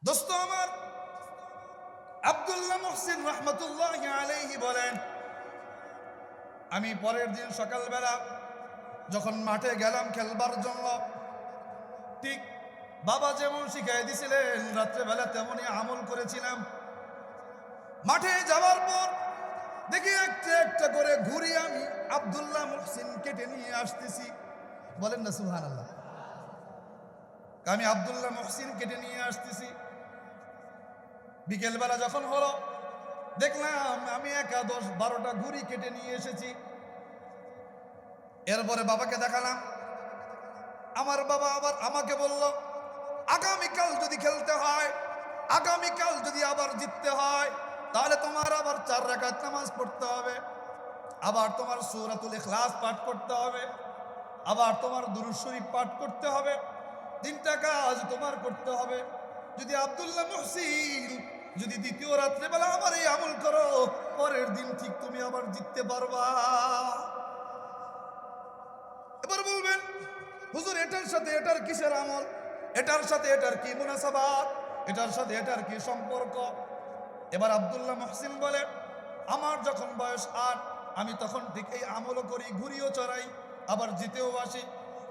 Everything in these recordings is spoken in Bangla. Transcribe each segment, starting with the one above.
দোস্ত আমার আব্দুল্লাহ মুহসিন রহমতুল্লাহি আলাইহি বলেন, আমি পরের দিন সকালবেলা যখন মাঠে গেলাম খেলবার জন্য, ঠিক বাবা যেমন শিখাই দিছিলেন রাত্রেবেলা তেমনই আমল করেছিলাম। মাঠে যাওয়ার পর দেখি একটা একটা করে ঘুরি আমি আব্দুল্লাহ মুহসিন কেটে নিয়ে আসতেছি। বলেন না সুবহানাল্লাহ। আমি আব্দুল্লাহ মুহসিন কেটে নিয়ে আসতেছি। বিকেলবেলা যখন হলো দেখলাম আমি 10-12টা ঘুড়ি কেটে নিয়ে এসেছি। এরপরে বাবাকে দেখালাম। আমার বাবা আবার আমাকে বলল, আগামীকাল যদি খেলতে হয়, আগামীকাল যদি আবার জিততে হয়, তাহলে তোমার আবার 4 রাকাত নামাজ পড়তে হবে, আবার তোমার সূরাতুল ইখলাস পাঠ করতে হবে, আবার তোমার দুরূদ শরীফ পাঠ করতে হবে। 3টা কাজ তোমার করতে হবে। যদি আব্দুল্লাহ মুহসিন যদি দ্বিতীয় রাত্রেবেলা আমার এই আমল করো, পরের দিন ঠিক তুমি আবার জিততে পারবা। এবার বলবেন, হুজুর এটার সাথে এটার কিসের আমল, এটার সাথে এটার কি মুনাসাবাত, এটার সাথে এটার কি সম্পর্ক? এবার আব্দুল্লাহ মুহসিন বলে, আমার যখন বয়স 8 আমি তখন ঠিক এই আমলও করি, ঘুরিও চড়াই, আবার জিতেও আসি।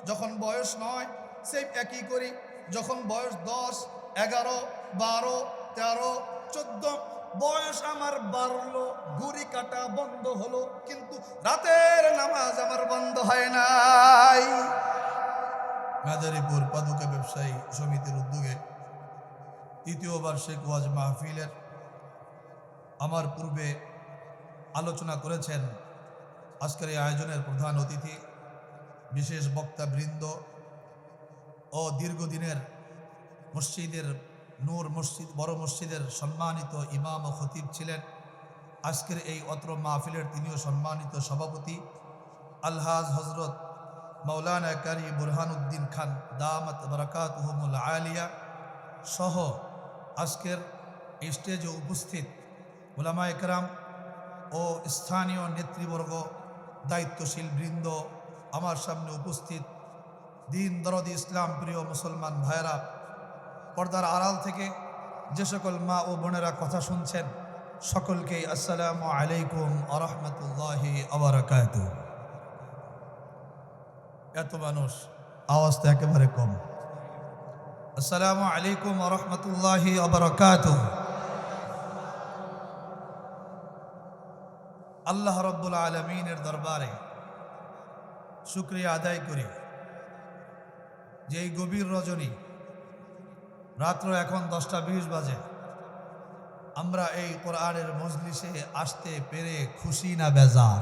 যখন বয়স 9 সেই একই করি। যখন বয়স 10, 11, 12, 13, 14 বয়স আমার বাড়লো, ঘুড়ি কাটা বন্ধ হলো, কিন্তু রাতের নামাজ আমার বন্ধ হয় নাই। মাদারীপুর পাদুকা ব্যবসায়ী সমিতির উদ্যোগে 3য় বার্ষিক ওয়াজ মাহফিলের আমার পূর্বে আলোচনা করেছেন আজকের এই আয়োজনের প্রধান অতিথি, বিশেষ বক্তাবৃন্দ ও দীর্ঘদিনের মসজিদের নূর মসজিদ বড় মসজিদের সম্মানিত ইমাম ও খতিব ছিলেন। আজকের এই অত্র মাহফিলের তিনিও সম্মানিত সভাপতি আলহাজ হজরত মাওলানা কারি বুরহানুদ্দিন খান দামাত বারাকাতুহুমুল আলিয়া সহ আজকের এই স্টেজে উপস্থিত উলামায়ে কেরাম ও স্থানীয় নেতৃবর্গ, দায়িত্বশীল বৃন্দ, আমার সামনে উপস্থিত দিন দরদি ইসলাম প্রিয় মুসলমান ভাইয়েরা, পর্দার আড়াল থেকে যে সকল মা ও বোনেরা কথা শুনছেন, সকলকেই আসসালামু আলাইকুম ওয়া রাহমাতুল্লাহি ওয়া বারাকাতুহু। এত মানুষ, আওয়াজটা একেবারে কম। আসসালামু আলাইকুম ওয়া রাহমাতুল্লাহি ওয়া বারাকাতুহু। আল্লাহ রাব্বুল আলামিনের দরবারে শুকরিয়া আদায় করি যে এই গভীর রজনী, রাত্র এখন 10টা 20 বাজে, আমরা এই কোরআনের মজলিসে আসতে পেরে খুশি না বেজার?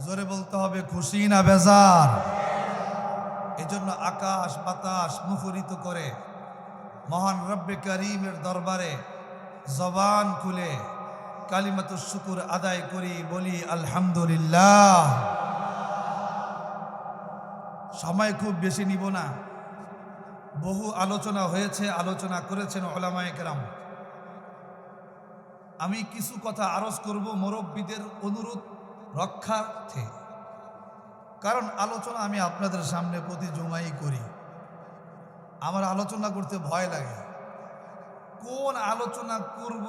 জোরে বলতে হবে, খুশি না বেজার? এজন্য আকাশ বাতাস মুখরিত করে মহান রব্বে করিমের দরবারে জবান খুলে কালিমাতুশ শুকর আদায় করি, বলি আলহামদুলিল্লাহ। সময় খুব বেশি নিব না, বহু আলোচনা হয়েছে, আলোচনা করেছেন উলামায়ে কেরাম। আমি কিছু কথা আরজ করব মুরব্বীদের অনুরোধ রক্ষার্থে, কারণ আলোচনা আমি আপনাদের সামনে প্রতি জুমাই করি। আমার আলোচনা করতে ভয় লাগে, কোন আলোচনা করব,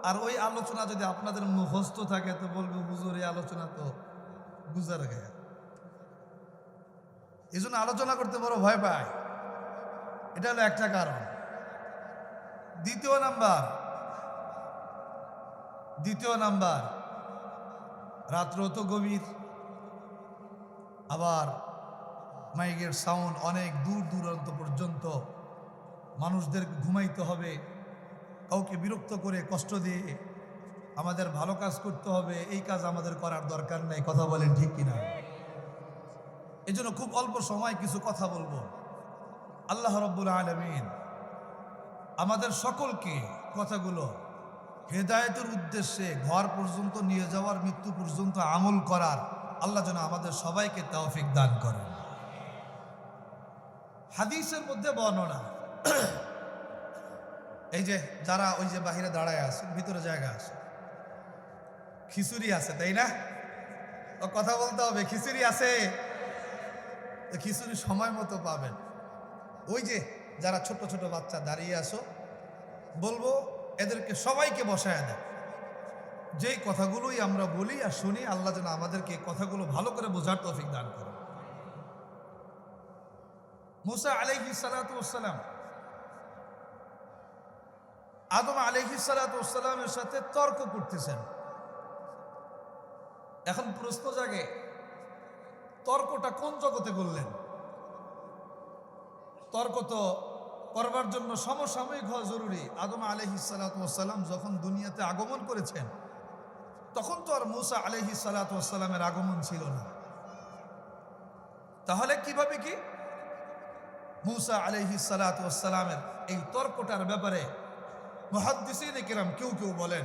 আর ওই আলোচনা যদি আপনাদের মুখস্থ থাকে তো বলবো হুজুর এই আলোচনা তো গুজার গায়ে। এই জন্য আলোচনা করতে বড় ভয় পায়, এটা হলো একটা কারণ। দ্বিতীয় নাম্বার, রাত্র তো গভীর, আবার মাইকের সাউন্ড অনেক দূর দূরান্ত পর্যন্ত, মানুষদের ঘুমাইতে হবে, কাউকে বিরক্ত করে কষ্ট দিয়ে আমাদের ভালো কাজ করতে হবে, এই কাজ আমাদের করার দরকার নেই। কথা বলেন ঠিক কিনা? এই জন্য খুব অল্প সময় কিছু কথা বলবো। আল্লাহ রাব্বুল আলামিন আমাদের সকলকে কথাগুলো হেদায়েতের উদ্দেশ্যে ঘর পর্যন্ত নিয়ে যাওয়ার, মৃত্যু পর্যন্ত আমল করার আল্লাহ যেন আমাদের সবাইকে তৌফিক দান করেন। হাদিসের মধ্যে বর্ণনা, এই যে যারা ওই যে বাহিরে দাঁড়ায় আছে, ভিতরে জায়গা আছে, খিচুড়ি আছে তাই না? কথা বলতে হবে, খিচুড়ি আছে, খিচুড়ি সময় মতো পাবেন। ওই যে যারা ছোট ছোট বাচ্চা দাঁড়িয়ে আসো, বলবো এদেরকে সবাইকে বসায় দেয়। যেই কথাগুলোই আমরা বলি আর শুনি, আল্লাহ যেন আমাদেরকে কথাগুলো ভালো করে বোঝার তৌফিক দান করে। মুসা আলাইহিস সালাতু ওয়াস সালাম আদম আলাইহিস সালাতু ওয়াস সালামের সাথে তর্ক করতেছেন। এখন প্রশ্ন জাগে, তর্কটা কোন জগতে করলেন? তর্ক তো করবার জন্য সমসাময়িক হওয়া জরুরি। আদম আলাইহিস সালাতু ওয়াস সালাম যখন দুনিয়াতে আগমন করেছেন, তখন তো আর মুসা আলাইহিস সালাতু ওয়াস সালামের আগমন ছিল না। তাহলে কিভাবে কি মুসা আলাইহিস সালাতু ওয়াস সালামের এই তর্কটার ব্যাপারে মুহাদ্দিসিনে কিরাম কেউ কেউ বলেন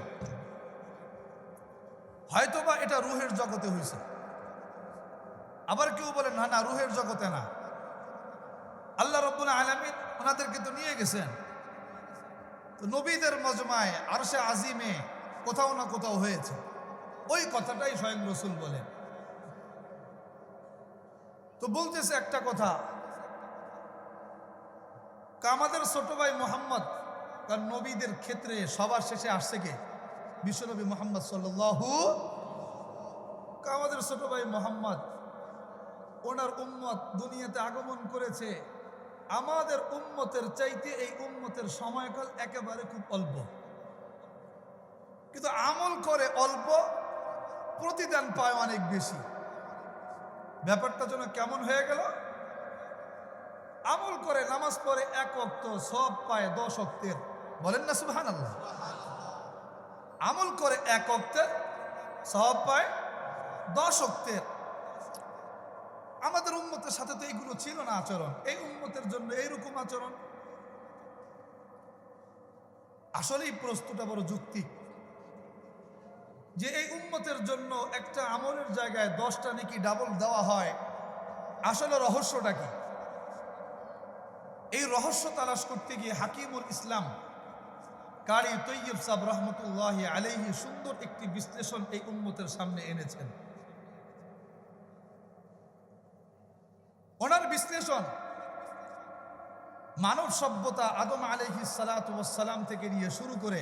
হয়তোবা এটা রূহের জগতে হয়েছে, আবার কেউ বলেন না, না রূহের জগতে না, আল্লাহ রাব্বুল আলামিন ওনাদেরকে তো নিয়ে গেছেন, তো নবীদের মজমায় আরশে আজিমে কোথাও না কোথাও হয়েছে। ওই কথাটাই স্বয়ং রাসূল বলেন। তো বলতেছে একটা কথা, আমাদের ছোট ভাই মুহাম্মদ, কারণ নবীদের ক্ষেত্রে সবার শেষে আসছে কে? বিশ্বনবী মুহাম্মদ সাল্লাল্লাহু। আমাদের ছোট ভাই মুহাম্মদ, ওনার উম্মত দুনিয়াতে আগমন করেছে, আমাদের উম্মতের চাইতে এই উম্মতের সময়কাল একেবারে খুব অল্প, কিন্তু আমল করে অল্প, প্রতিদান পায় অনেক বেশি। ব্যাপারটা যেন কেমন হয়ে গেল? আমল করে নামাজ পড়ে 1 ওয়াক্ত, সব পায় 10 ওয়াক্তের। বলেন না সুবহানাল্লাহ। আমল করে 1 ওয়াক্তের, সব পায় 10 ওয়াক্তের। আমাদের উম্মতের সাথে তো এইগুলো ছিল না আচরণ, এই উম্মতের জন্য এইরকম আচরণ। আসলেই প্রশ্নটা বড় যুক্তি, যে এই উম্মতের জন্য একটা আমলের জায়গায় 10টা নাকি ডাবল দেওয়া হয়, আসলে রহস্যটা কি? এই রহস্য তালাশ করতে গিয়ে হাকিমুল ইসলাম কারি তৈয়ব সাহেব রহমতুল্লাহি আলাইহি সুন্দর একটি বিশ্লেষণ এই উম্মতের সামনে এনেছেন। ওনার বিশ্লেষণ মানব সভ্যতা আদম আলাইহিস সালাতু ওয়াস সালাম থেকে নিয়ে শুরু করে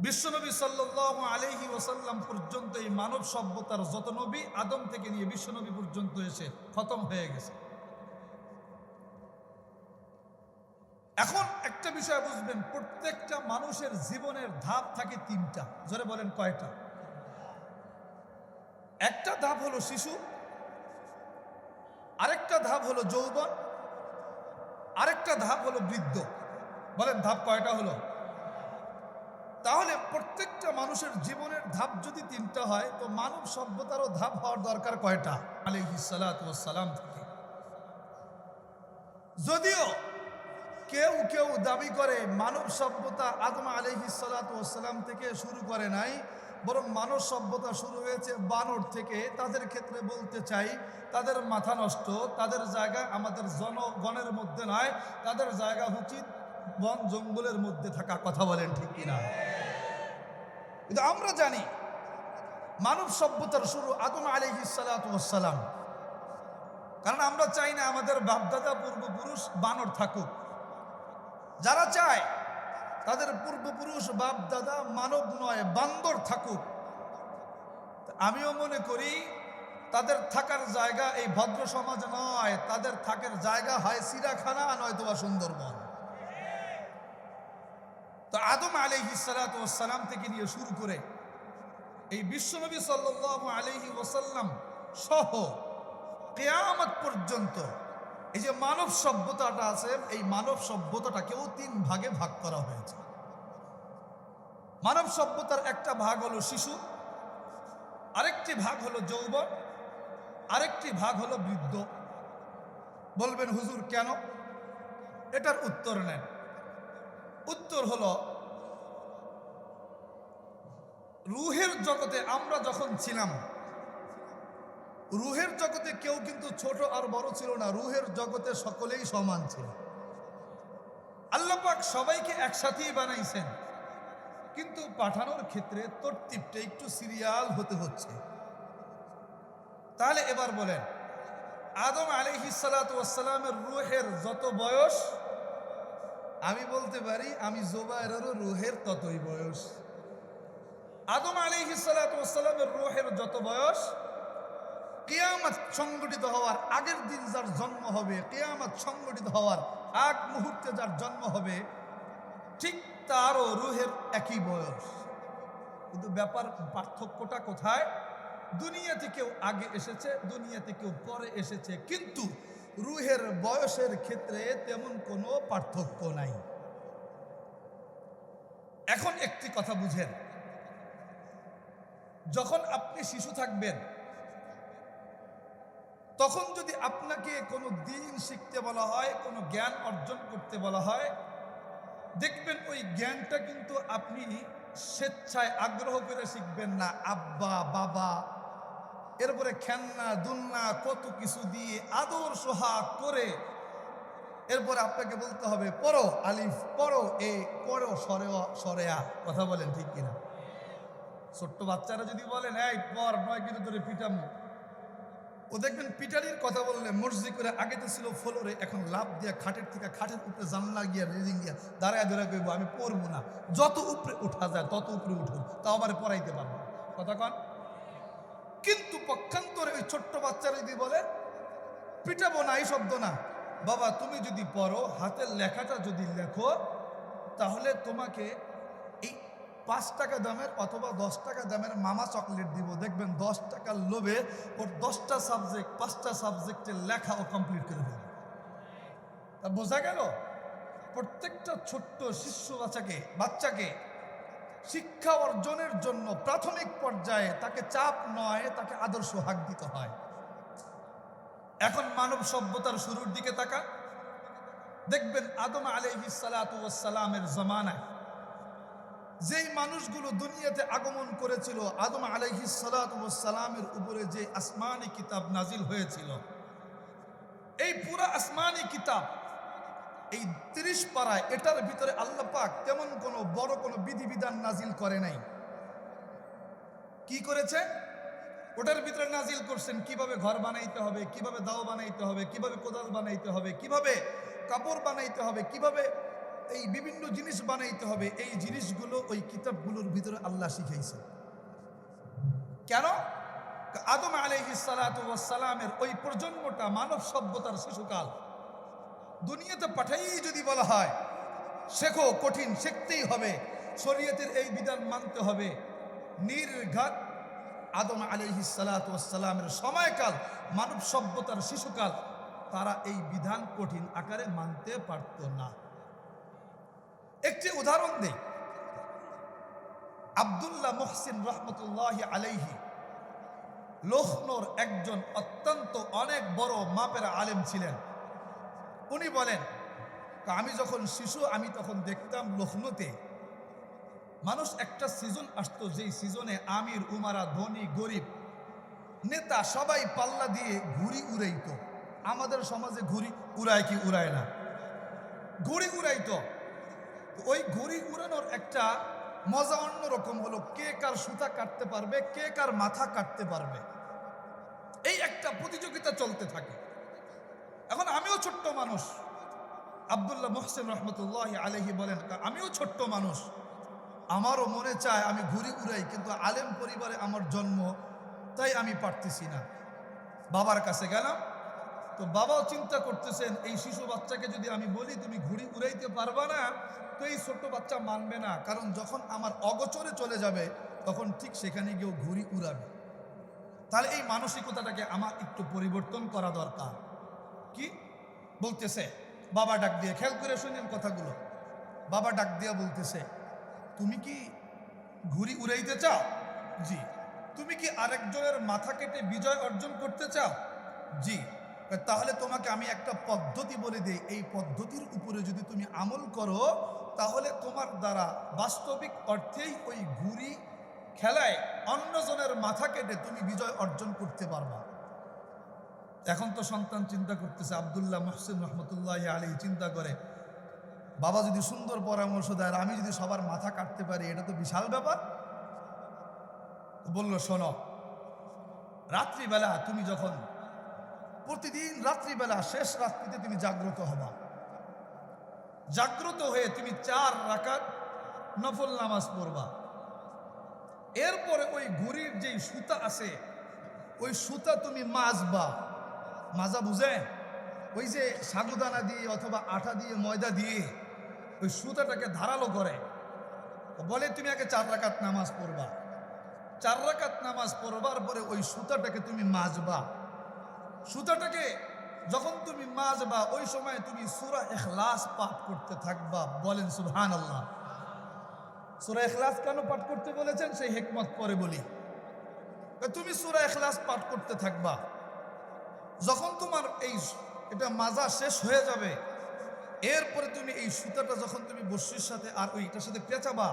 বিশ্বনবী সাল্লাল্লাহু আলাইহি ওয়াসাল্লাম পর্যন্ত এই মানব সভ্যতার যত নবী, আদম থেকে নিয়ে বিশ্বনবী পর্যন্ত এসে খতম হয়ে গেছে। এখন একটা বিষয় বুঝবেন, প্রত্যেকটা মানুষের জীবনের ধাপ থাকে 3টা। জোরে বলেন কয়টা? একটা ধাপ হলো শিশু, আরেকটা ধাপ হলো যৌবন, আরেকটা ধাপ হলো বৃদ্ধ। বলেন ধাপ কয়টা হলো? তাহলে প্রত্যেকটা মানুষের জীবনের ধাপ যদি 3টা হয়, তো মানব সভ্যতারও ধাপ হওয়ার দরকার কয়টা? আলাইহিস সালাতু ওয়াস সালাম থেকে। যদিও কেউ কেউ দাবি করে মানব সভ্যতা আদম আলাইহিস সালাতু ওয়াস সালাম থেকে শুরু করে নাই, বরং মানব সভ্যতা শুরু হয়েছে বানর থেকে। তাদের ক্ষেত্রে বলতে চাই, তাদের মাথা নষ্ট, তাদের জায়গা আমাদের জনগণের মধ্যে নয়, তাদের জায়গা উচিত বন জঙ্গলের মধ্যে থাকা। কথা বলেন ঠিক কিনা? কিন্তু আমরা জানি মানব সভ্যতার শুরু আদম আলাইহিস সালাতু ওয়াস সালাম, কারণ আমরা চাই না আমাদের বাপদাদা পূর্বপুরুষ বানর থাকুক। যারা চায় তাদের পূর্বপুরুষ বাপ দাদা মানব নয়, বান্দর থাকুক। আমিও মনে করি তাদের থাকার জায়গা এই ভদ্র সমাজ নয়, তাদের থাকার জায়গা হয় চিড়িয়াখানা, নয়তোবা সুন্দরবন। তো আদম আলাইহিস সালাতু ওয়াস সালাম থেকে নিয়ে শুরু করে এই বিশ্বনবী সাল্লাল্লাহু আলাইহি ওয়াসাল্লাম সহ কিয়ামত পর্যন্ত এই যে মানব সভ্যতাটা আছে, এই মানব সভ্যতাটাকেও 3 ভাগে ভাগ করা হয়েছে। মানব সভ্যতার একটা ভাগ হলো শিশু, আরেকটি ভাগ হলো যৌবন, আরেকটি ভাগ হলো বৃদ্ধ। বলবেন হুজুর কেন? এটার উত্তর নেন। উত্তর হলো, রূহের জগতে আমরা যখন ছিলাম, রূহের জগতে কেউ কিন্তু ছোট আর বড় ছিল না, রূহের জগতে সকলেই সমান ছিল। আল্লাহ পাক সবাইকে একসাথেই বানাইছেন, কিন্তু পাঠানোর ক্ষেত্রে তরতিবটা একটু সিরিয়াল হতে হচ্ছে। তাহলে এবার বলেন, আদম আলাইহিস সালাতু ওয়াস সালামের রূহের যত বয়স, আমি বলতে পারি আমি জুবাইরেরও রূহের ততই বয়স। আদম আলাইহিস সালাতু ওয়াস সালামের রূহের যত বয়স, কিয়ামত সংগঠিত হওয়ার আগের দিন যার জন্ম হবে, কিয়ামত সংগঠিত হওয়ার আগ মুহূর্তে যার জন্ম হবে, ঠিক তারও রূহের একই বয়স। কিন্তু ব্যাপার পার্থক্যটা কোথায়? দুনিয়াতে কেউ আগে এসেছে, দুনিয়াতে কেউ পরে এসেছে, কিন্তু রূহের বয়সের ক্ষেত্রে তেমন কোনো পার্থক্য নাই। এখন একটি কথা বুঝেন, যখন আপনি শিশু থাকবেন, তখন যদি আপনাকে কোনো দিন শিখতে বলা হয়, কোনো জ্ঞান অর্জন করতে বলা হয়, দেখবেন ওই জ্ঞানটা কিন্তু আপনি স্বেচ্ছায় আগ্রহ করে শিখবেন না। আব্বা বাবা, এরপরে খেলনা দুলনা কত কিছু দিয়ে আদর সোহাগ করে এরপরে আপনাকে বলতে হবে পড়ো আলিফ, পড়ো এ, পড়ো সরেয়া। কথা বলেন ঠিক কিনা? ছোট্ট বাচ্চারা যদি বলেন এই পর, নয় কিন্তু ধরে পিটামো, ও দেখবেন পিটারির কথা বললে মর্জি করে, আগে তো ছিল ফ্লোরে, এখন লাভ দিয়া খাটের থেকে খাটের উপরে জানলা গিয়া রেলিং গিয়া দাঁড়ায় ধরে কইব আমি পড়বো না। যত উপরে উঠা যায় তত উপরে উঠুন, তাও আমার পড়াইতে পারবো। কথা কন? কিন্তু পক্ষান্তরে ওই ছোট্ট বাচ্চারা যদি বলে পিটাবো না, এই শব্দ না, বাবা তুমি যদি পড়ো, হাতের লেখাটা যদি লেখো, তাহলে তোমাকে এই 5 টাকা দামের অথবা 10 টাকা দামের মামা চকলেট দিব। দেখবেন 10 টাকার লোভে ওর 10টা সাবজেক্ট, 5টা সাবজেক্টের লেখা ও কমপ্লিট করে ফেলবে। তা বোঝা গেল, প্রত্যেকটা ছোট্ট শিশু বাচ্চাকে শিক্ষা অর্জনের জন্য প্রাথমিক পর্যায়ে তাকে চাপ নয়, তাকে আদর্শ হাক দিতে হয়। এখন মানব সভ্যতার শুরুর দিকে তাকান, দেখবেন আদম আলাইহিস সালাতু ওয়াস সালামের জমানায় যেই মানুষগুলো দুনিয়াতে আগমন করেছিল, আদম আলাইহিস সালাতু ওয়াস সালামের উপরে যে আসমানি কিতাব নাজিল হয়েছিল, এই পুরা আসমানি কিতাব, এই 30 পারায়, এটার ভিতরে আল্লাহ পাক তেমন কোনো বড় কোনো বিধিবিধান নাজিল করে নাই। কি করেছে? ওটার ভিতরে নাজিল করছেন কিভাবে ঘর বানাইতে হবে, কিভাবে দাও বানাইতে হবে, কিভাবে কোদাল বানাইতে হবে, কিভাবে কাপড় বানাইতে হবে, কিভাবে এই বিভিন্ন জিনিস বানাইতে হবে। এই জিনিসগুলো ওই কিতাবগুলোর ভিতরে আল্লাহ শিখাইছে। কেন? আদম আলাইহিস সালাতু ওয়াস সালামের ওই প্রজন্মটা মানব সভ্যতার শিশুকাল, দুনিয়াতে পাঠাই যদি বলা হয় শেখো, কঠিন শিখতেই হবে, শরীয়তের এই বিধান মানতে হবে, নির্ঘাত আদম আলাইহিস সালাতু ওয়াস সালামের সময়কাল, মানব সভ্যতার শিশুকাল, তারা এই বিধান কঠিন আকারে মানতে পারত না। একটি উদাহরণ দেই, আব্দুল্লাহ মুহসিন রহমতুল্লাহি আলাইহি লখনৌর একজন অত্যন্ত অনেক বড় মাপের আলেম ছিলেন। উনি বলেন, আমি যখন শিশু, আমি তখন দেখতাম লখনৌতে মানুষ একটা সিজন আসতো, যেই সিজনে আমির উমারা, ধনী গরিব নেতা সবাই পাল্লা দিয়ে ঘুড়ি উড়াইতো। আমাদের সমাজে ঘুড়ি উড়ায় কি উড়ায় না? ঘুড়ি উড়াইতো। ওই ঘুড়ি উড়ানোর একটা মজা অন্যরকম হলো, কে কার সুতা কাটতে পারবে, কে কার মাথা কাটতে পারবে, এই একটা প্রতিযোগিতা চলতে থাকে। এখন আমিও ছোট্ট মানুষ, আব্দুল্লাহ মুহসিন রহমতুল্লাহি আলাইহি বলেন, আমিও ছোট্ট মানুষ, আমারও মনে চায় আমি ঘুড়ি উড়াই, কিন্তু আলেম পরিবারে আমার জন্ম, তাই আমি পারতেছি না। বাবার কাছে গেলাম, তো বাবাও চিন্তা করতেছেন এই শিশু বাচ্চাকে যদি আমি বলি তুমি ঘুড়ি উড়াইতে পারবা না, তো এই ছোট্ট বাচ্চা মানবে না, কারণ যখন আমার অগোচরে চলে যাবে তখন ঠিক সেখানে গিয়েও ঘুড়ি উড়াবে। তাহলে এই মানসিকতাটাকে আমার একটু পরিবর্তন করা দরকার। কি বলতেছে? বাবা ডাক দিয়ে, খেয়াল করে শুনেন কথাগুলো, বাবা ডাক দিয়া বলতেছে, তুমি কি ঘুড়ি উড়াইতে চাও? জি। তুমি কি আরেকজনের মাথা কেটে বিজয় অর্জন করতে চাও? জি। তাহলে তোমাকে আমি একটা পদ্ধতি বলে দিই, এই পদ্ধতির উপরে যদি তুমি আমল করো, তাহলে তোমার দ্বারা বাস্তবিক অর্থেই ওই ঘুড়ি খেলায় অন্যজনের মাথা কেটে তুমি বিজয় অর্জন করতে পারবা। এখন তো সন্তান চিন্তা করতেছে, আব্দুল্লাহ মুহসিন রহমতুল্লাহি আলাইহি চিন্তা করে, বাবা যদি সুন্দর পরামর্শ দেয় আর আমি যদি সবার মাথা কাটতে পারি, এটা তো বিশাল ব্যাপার। বলল, শোনো, রাত্রিবেলা তুমি যখন প্রতিদিন রাত্রিবেলা শেষ রাত্রিতে তুমি জাগ্রত হবা। জাগ্রত হয়ে তুমি 4 রাকাত নফল নামাজ পড়বা। এরপরে ওই ঘুড়ির যে সুতা আছে ওই সুতা তুমি মাজবা। মাজা বুঝে? ওই যে সাগুদানা দিয়ে অথবা আটা দিয়ে ময়দা দিয়ে ওই সুতাটাকে ধারালো করে বলে তুমি আগে 4 রাকাত নামাজ পড়বা। 4 রাকাত নামাজ পড়বার পরে ওই সুতাটাকে তুমি মাজবা। সুতাটাকে যখন তুমি মাজবা ওই সময় তুমি সূরা ইখলাস পাঠ করতে থাকবা। বলেন সুবহানাল্লাহ। সূরা ইখলাস কেন পাঠ করতে বলেছেন সেই হিকমত পরে বলি। তুমি সূরা ইখলাস পাঠ করতে থাকবা। যখন তোমার এটা মাজা শেষ হয়ে যাবে এরপরে তুমি এই সুতাটা যখন তুমি বর্ষির সাথে আর ওইটার সাথে পেঁচাবা,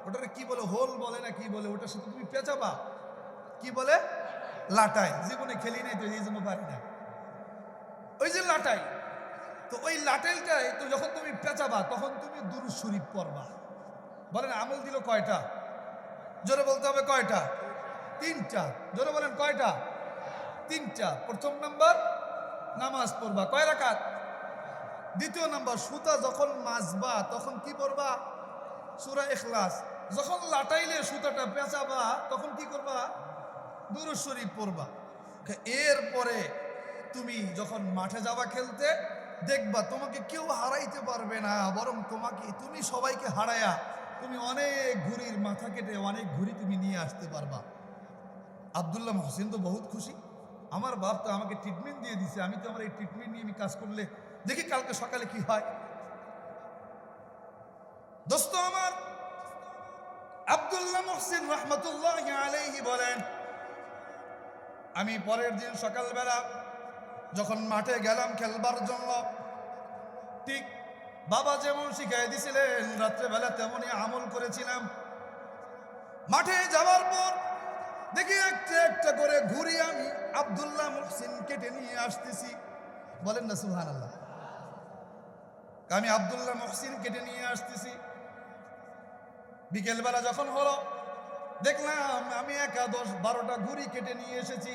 ওটারে কি বলে, হোল বলে না কি বলে, ওটার সাথে তুমি পেঁচাবা। কি বলে? লাটাই। জীবনে খেলি নাই তো এই জন্য পারি না। ওই যে লাটাই, তো ওই লাটাইটাই তো যখন তুমি পেঁচাবা তখন তুমি দুরূদ শরীফ পড়বা। বলেন আমল দিল কয়টা? জোরে বলতে হবে কয়টা? 3টা। জোরে বলেন কয়টা? 3টা। প্রথম নাম্বার নামাজ পড়বা কয় রাকাত? 2য় নাম্বার সুতা যখন মাজবা তখন কি পড়বা? সূরা ইখলাস। যখন লাটাইলে সুতাটা পেঁচাবা তখন কি করবা? দুরূদ শরীফ পড়বা। এরপরে তুমি যখন মাঠে যাবা খেলতে দেখবা তোমাকে কেউ হারাইতে পারবে না, বরং তুমি সবাইকে হারায়া তুমি অনেক ঘুড়ির মাথা কেটে অনেক ঘুড়ি তুমি নিয়ে আসতে পারবা। আব্দুল্লাহ মহসিন তো বহুত খুশি। আমার বাপ তো আমাকে ট্রিটমেন্ট দিয়ে দিছে, আমি তো আমার এই ট্রিটমেন্ট নিয়ে আমি কাজ করলে দেখি কালকে সকালে কি হয়। দোস্ত আমার আব্দুল্লাহ মহসিন রহমতুল্লাহি আলাইহি বলেন, আমি পরের দিন সকালবেলা যখন মাঠে গেলাম খেলবার জন্য, ঠিক বাবা যেমন শিখাই দিছিলেন রাত্রেবেলা তেমনই আমল করেছিলাম। মাঠে যাওয়ার পর দেখি একটা একটা করে ঘুড়ি আমি আব্দুল্লাহ মহসিন কেটে নিয়ে আসতেছি। বলেন না সুবহানাল্লাহ। আমি আব্দুল্লাহ মহসিন কেটে নিয়ে আসতেছি। বিকেলবেলা যখন হলো দেখলাম আমি 10-12টা ঘুড়ি কেটে নিয়ে এসেছি।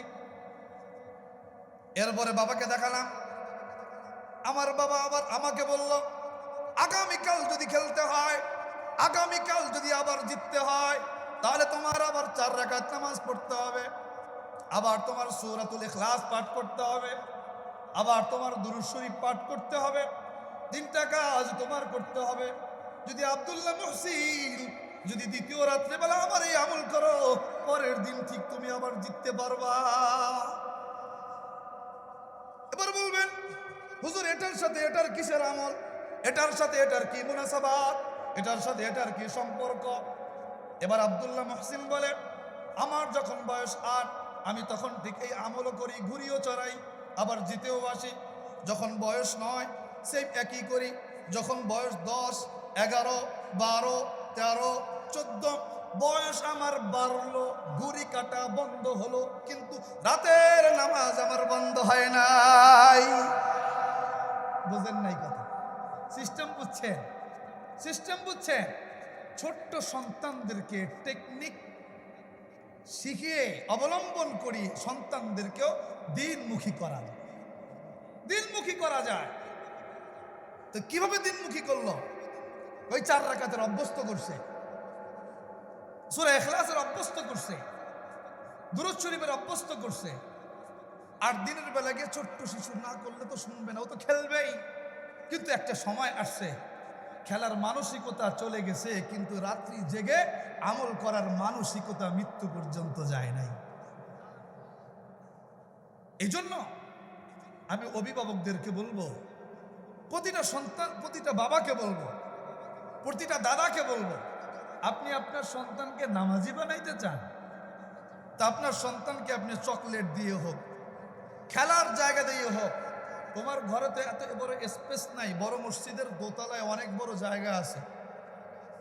এরপরে বাবাকে দেখালাম। আমার বাবা আবার আমাকে বলল, আগামীকাল যদি খেলতে হয়, আগামীকাল যদি আবার জিততে হয় তাহলে তোমার আবার 4 রাকাত নামাজ পড়তে হবে, আবার তোমার সূরাতুল ইখলাস পাঠ করতে হবে, আবার তোমার দুরূদ শরীফ পাঠ করতে হবে। 3টা কাজ তোমার করতে হবে। যদি আব্দুল্লাহ মহসিন যদি 2য় রাত্রেবেলা আমার এই আমল করো পরের দিন ঠিক তুমি আবার জিততে পারবা। এবার বলবেন হুজুর এটার সাথে এটার কিসের আমল, এটার সাথে এটার কি মুনাসাবাত, এটার সাথে এটার কি সম্পর্ক? এবার আব্দুল্লাহ মহসিন বলে, আমার যখন বয়স 8 আমি তখন ঠিক এই আমলও করি, ঘুড়িও চড়াই, আবার জিতেও আসি। যখন বয়স 9 সেই একই করি। যখন বয়স 10, 11, 12, 13, 14 বয়স আমার বাড়লো, ঘুড়ি কাটা বন্ধ হলো, কিন্তু রাতের নামাজ আমার বন্ধ হয় নাই। বুঝেন নাই কথা? সিস্টেম বুঝছেন? সিস্টেম বুঝছেন? ছোট্ট সন্তানদেরকে টেকনিক শিখিয়ে অবলম্বন করি সন্তানদেরকেও দিনমুখী করা যায়। দিনমুখী করা যায়। তো কিভাবে দিনমুখী করলো? ওই 4 রাকাতের অভ্যস্ত করছে, সূরা ইখলাসের অভ্যস্ত করছে, দুরূদ শরীফের অভ্যস্ত করছে। আর দিনের বেলা গিয়ে ছোট্ট শিশু না করলে তো শুনবে না, ও তো খেলবেই। কিন্তু একটা সময় আসছে খেলার মানসিকতা চলে গেছে, কিন্তু রাত্রি জেগে আমল করার মানসিকতা মৃত্যু পর্যন্ত যায় নাই। এই জন্য আমি অভিভাবকদেরকে বলবো, প্রতিটা সন্তান, প্রতিটা বাবাকে বলবো, প্রতিটা দাদাকে বলবো, আপনি আপনার সন্তানকে নামাজি বানাইতে চান তা আপনার সন্তানকে আপনি চকলেট দিয়ে হোক, খেলার জায়গা দিয়ে হোক। তোমার ঘরে তো এত বড় স্পেস নাই, বড় মসজিদের দোতলায় অনেক বড় জায়গা আছে,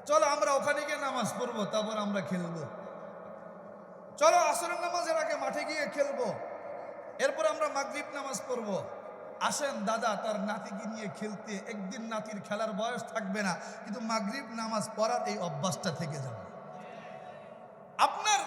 চলো আমরা ওখানে গিয়ে নামাজ পড়বো, তারপর আমরা খেলবো। চলো আসরের নামাজের আগে মাঠে গিয়ে খেলবো, এরপর আমরা মাগরিব নামাজ পড়বো। আসেন দাদা তার নাতিকে নিয়ে খেলতে, একদিন নাতির খেলার বয়স থাকবে না, কিন্তু মাগরিব নামাজ পড়ার এই অভ্যাসটা থেকে যাবে। আপনার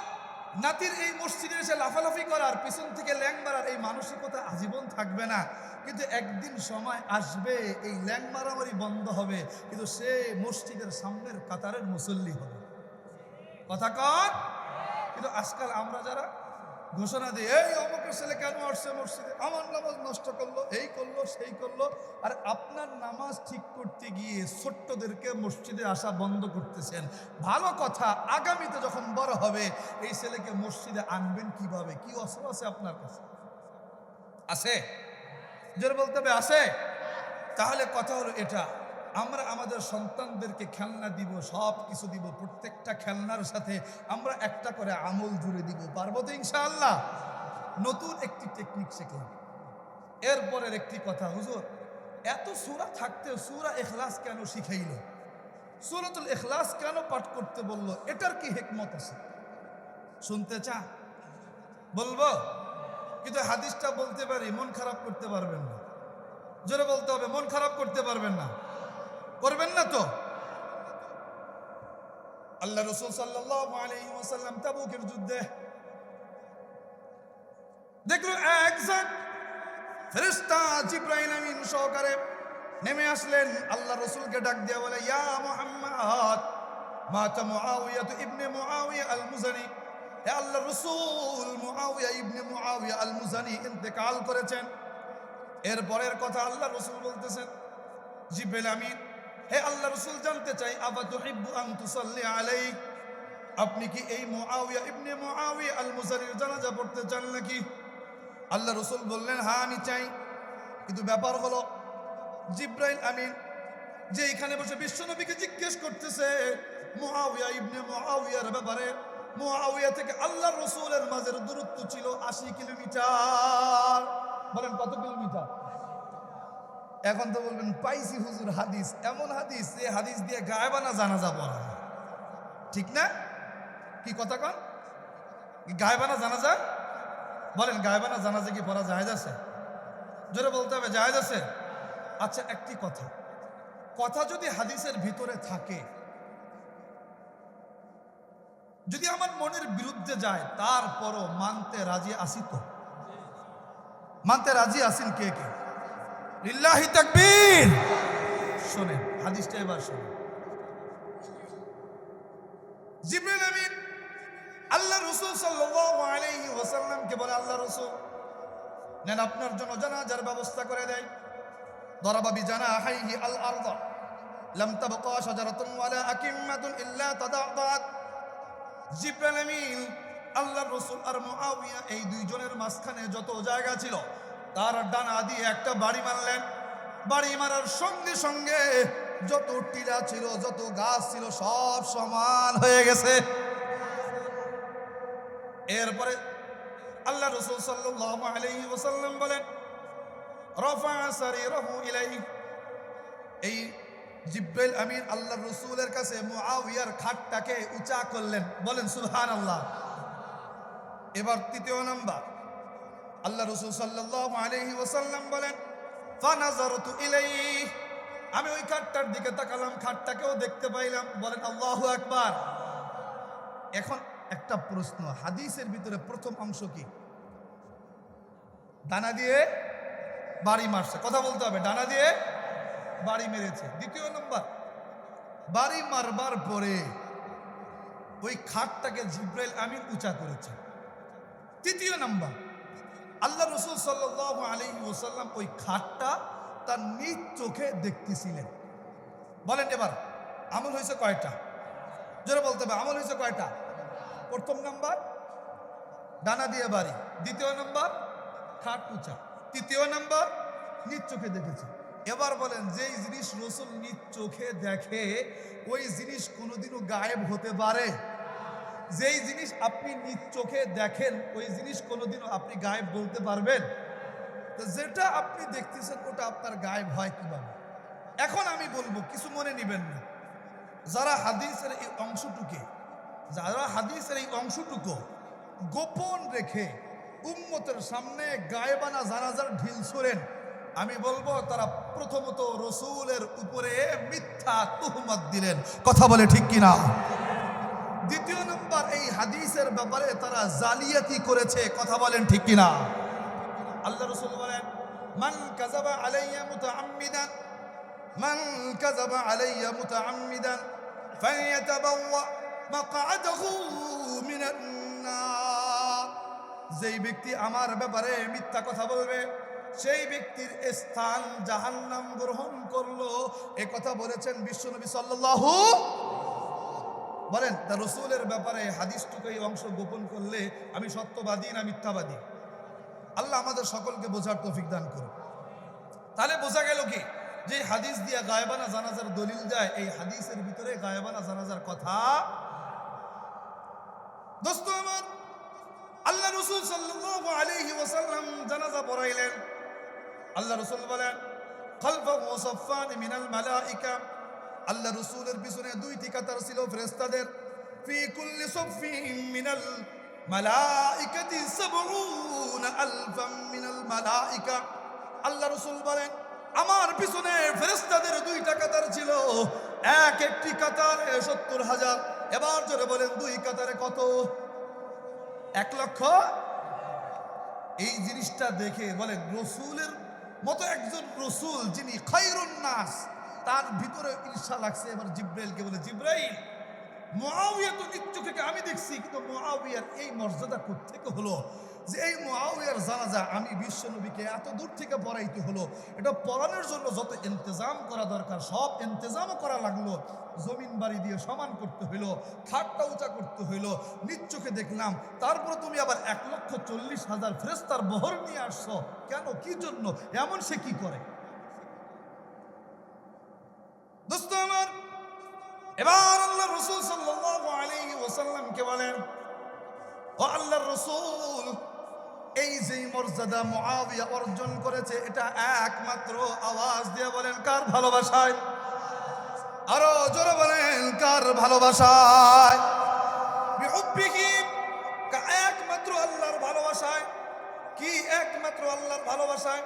নাতির এই মসজিদে এসে লাফালাফি করার, পিছন থেকে ল্যাং মারার এই মানসিকতা আজীবন থাকবে না, কিন্তু একদিন সময় আসবে এই ল্যাং মারামারি বন্ধ হবে, কিন্তু সে মসজিদের সামনের কাতারের মুসল্লি হবে। কথা কন। কিন্তু আজকাল আমরা যারা ঘোষণা দিই, এই অমুকের ছেলে কেন আসছে মসজিদে, আমার নামাজ নষ্ট করলো, এই করলো সেই করলো, আর আপনার নামাজ ঠিক করতে গিয়ে ছোট্টদেরকে মসজিদে আসা বন্ধ করতেছেন। ভালো কথা, আগামীতে যখন বড় হবে এই ছেলেকে মসজিদে আনবেন কিভাবে? কি অস্ত্র আছে আপনার কাছে? আছে? জোরে বলতে হবে আছে? তাহলে কথা হলো এটা, আমরা আমাদের সন্তানদেরকে খেলনা দিব, সব কিছু দিব, প্রত্যেকটা খেলনার সাথে আমরা একটা করে আমল জুড়ে দিব। পারবো তো ইনশাআল্লাহ? নতুন একটি টেকনিক শিখলাম। এরপরের একটি কথা, হুজুর এত সূরা থাকতে সূরা ইখলাস কেন শিখাইল? সূরাতুল ইখলাস কেন পাঠ করতে বলল? এটার কি হিকমত আছে? শুনতে চান? বলবো, কিন্তু হাদিসটা বলতে পারি, মন খারাপ করতে পারবেন না। জোরে বলতে হবে, মন খারাপ করতে পারবেন না, করবেন না তো? আল্লাহ রাসূল সাল্লাল্লাহু আলাইহি ওয়াসাল্লাম তাবুকের যুদ্ধে দেখলো একজন ফেরেশতা জিবরাইল আমিন সহকারে নেমে আসলেন। আল্লাহ রাসূলকে ডাক দিয়ে বলে, ইয়া মুহাম্মদ, মাতা মুআবিয়া ইবনে মুআবিয়া আল মুজানি। হে আল্লাহ রাসূল, মুআবিয়া ইবনে মুআবিয়া আল মুজানি ইন্তেকাল করেছেন। এরপরের কথা আল্লাহ রাসূল বলতেছেন, জিবরাইল আমিন, হে আল্লাহ রাসূল জানতে চাই, আবা তুহিব্বু আন তুসাল্লি আলাইহি, আপনি কি এই মুআবিয়া ইবনে মুআবিয়া আল মুজানির জানাজা পড়তে চান নাকি? আল্লাহ রাসূল বললেন, হ্যাঁ আমি চাই। কিন্তু ব্যাপার হলো জিবরাইল আমিন যে এখানে বসে বিশ্বনবীকে জিজ্ঞেস করতেছে মুআবিয়া ইবনে মুআবিয়ার ব্যাপারে, মুআবিয়া থেকে আল্লাহর রাসূলের মাঝের দূরত্ব ছিল 80 কিলোমিটার। বলেন কত কিলোমিটার? এখন তো বলবেন পাইছি হুজুর হাদিস, এমন হাদিস যে হাদিস দিয়ে গায়েবানা জানাজা পড়া, ঠিক না? কি কথা কন? গায়েবানা জানাজা? বলেন গায়েবানা জানাজা কি পড়া জায়েজ আছে? জোরে বলতে হবে, জায়েজ আছে? আচ্ছা একটি কথা, কথা যদি হাদিসের ভিতরে থাকে, যদি আমার মনের বিরুদ্ধে যায়, তারপরও মানতে রাজি আছি তো? মানতে রাজি আছেন কে কে? লিল্লাহি তাকবীর। শোনেন হাদিসটা এবার শোনেন। জিবরাইল আমিন আল্লাহ রাসূল সাল্লাল্লাহু আলাইহি ওয়াসাল্লামকে বলে, আল্লাহ রাসূল নেন আপনার জন্য জানাজার ব্যবস্থা করে দেয়। দরাবা বিজানাহিহি আল আরদ লাম তাবকা শাজারাতুন ওয়ালা আকিম্মাতুন ইল্লা তাদাদাত। জিবরাইল আমিন আল্লাহ রাসূল আর মুআবিয়া এই দুইজনের মাঝখানে যত জায়গা ছিল তার ডানা দিয়ে একটা বাড়ি মারলেন। বাড়ি মারার সঙ্গে সঙ্গে যত টিলা ছিল, যত গাছ ছিল, সব সমান হয়ে গেছে। এরপরে আল্লাহ রাসূল সাল্লাল্লাহু আলাইহি ওয়াসাল্লাম বলেন, রাফা সারিরাহু ইলাইহি। এই জিবরাইল আমিন আল্লাহর রাসূলের কাছে মুআবিয়ার খাটটাকে উঁচা করলেন। বলেন সুবহানাল্লাহ। এবার তৃতীয় নাম্বার, আল্লাহ রাসূল সাল্লাল্লাহু আলাইহি ওয়াসাল্লাম বলেন, ফানাজারতু ইলাইহি, আমি ওই খাটটার দিকে তাকালাম, খাটটাকেও দেখতে পাইলাম। বলেন আল্লাহু আকবার। এখন একটা প্রশ্ন, হাদিসের ভিতরে প্রথম অংশ কি? ডানা দিয়ে বাড়ি মারছে, কথা বলতে হবে, ডানা দিয়ে বাড়ি মেরেছে। দ্বিতীয় নম্বর, বাড়ি মারবার পরে ওই খাটটাকে জিবরাইল আমিন উঁচা করেছে। তৃতীয় নম্বর, আল্লাহ রাসূল সাল্লাল্লাহু আলাইহি ওয়াসাল্লাম ওই খাটটা তার নিজ চোখে দেখতেছিলেন। বলেন এবার আমল হয়েছে কয়টা? জোরে বলতে হবে, আমল হয়েছে কয়টা? প্রথম নাম্বার ডানা দিয়ে বাড়ি, দ্বিতীয় নাম্বার খাট উঁচা, তৃতীয় নাম্বার নিজ চোখে দেখেছে। এবার বলেন, যেই জিনিস রাসূল নিজ চোখে দেখে ওই জিনিস কোনোদিনও গায়েব হতে পারে? যেই জিনিস আপনি নিজ চোখে দেখেন ওই জিনিস কোনোদিনও আপনি গায়েব বলতে পারবেন? তো যেটা আপনি দেখতেছেন ওটা আপনার গায়েব হয় কিভাবে? এখন আমি বলবো, কিছু মনে নেবেন না, যারা হাদিসের এই অংশটুকু গোপন রেখে উম্মতের সামনে গায়েবানা জানাজার ঢিল ছোড়েন, আমি বলবো তারা প্রথমত রাসূলের উপরে মিথ্যা তুহমত দিলেন। কথা বলে ঠিক কিনা? দ্বিতীয় নম্বর, এই হাদিসের ব্যাপারে তারা জালিয়াতি করেছে। কথা বলেন ঠিক কিনা? আল্লাহ রাসূল বলেন, মান কাযাবা আলাইয়া মুতাআম্মিদান, মান কাযাবা আলাইয়া মুতাআম্মিদান ফালইয়াতাবাওয়া মাকআদাহু মিনান নার। যেই ব্যক্তি আমার ব্যাপারে মিথ্যা কথা বলবে সেই ব্যক্তির স্থান জাহান্নাম গ্রহণ করলো। এ কথা বলেছেন বিশ্বনবী সাল্লাল্লাহু। বলেন, তা রাসূলের ব্যাপারে হাদিসটুকু এই অংশ গোপন করলে আমি সত্যবাদী না মিথ্যাবাদী? আল্লাহ আমাদের সকলকে বোঝার তৌফিক দান করুন। তাহলে বোঝা গেল কি, যে হাদিস দিয়া গায়েবানা জানাজার দলিল যায়, এই হাদিসের ভিতরে গায়েবানা জানাজার কথা। দোস্ত আমার, আল্লাহ রাসূল সাল্লাল্লাহু আলাইহি ওয়াসাল্লাম জানাজা পড়াইলেন। আল্লাহ রাসূল বলেন, খালফাহু সাফফান মিনাল মালাইকা। আল্লাহ রাসূলের পিছনে দুইটি কাতার ছিল ফেরেশতাদের। ফি কুল্লি সাফফিন মিনাল মালাইকাতি ৭০,০০০ মিনাল মালাইকা। আল্লাহ রাসূল বলেন, আমার পিছনে ফেরেশতাদের দুইটা কাতার ছিল, এক একটি কাতারে ৭০,০০০। এবার জোরে বলেন, দুই কাতারে কত? ১,০০,০০০। এই জিনিসটা দেখে বলেন, রসুলের মতো একজন রসুল যিনি খায়রুন নাস, তার ভিতরে ঈর্ষা লাগছে। এবার জিব্রাইলকে বলে, জিব্রাইল, মুআবিয়া তো নিশ্চয়ই আমি দেখছি, কিন্তু মুআবিয়ার এই মর্যাদা কোত্থেকে হলো যে এই মুআবিয়ার জানাজা আমি বিশ্বনবীকে এত দূর থেকে পড়াইতে হলো? এটা পড়ানোর জন্য যত ইন্তজাম করা দরকার সব ইন্তজামও করা লাগলো। জমিন বাড়ি দিয়ে সমান করতে হইলো, খাটটা উঁচা করতে হইলো, নিজ চোখে দেখলাম। তারপরে তুমি আবার ১,৪০,০০০ ফেরেশতার বহর নিয়ে আসছো কেন? কি জন্য? এমন সে কি করে? দোস্ত আমার, এবার আল্লাহ রাসূল সাল্লাল্লাহু আলাইহি ওয়াসাল্লামকে বলেন, ও আল্লাহর রাসূল, এই যে মর্যাদা মুআবিয়া অর্জন করেছে এটা একমাত্র, আওয়াজ দিয়ে বলেন, কার ভালোবাসায়? আরো জোরে বলেন, কার ভালোবাসায়? বিহুব্বিহি, একমাত্র আল্লাহর ভালোবাসায়। কি একমাত্র আল্লাহর ভালোবাসায়?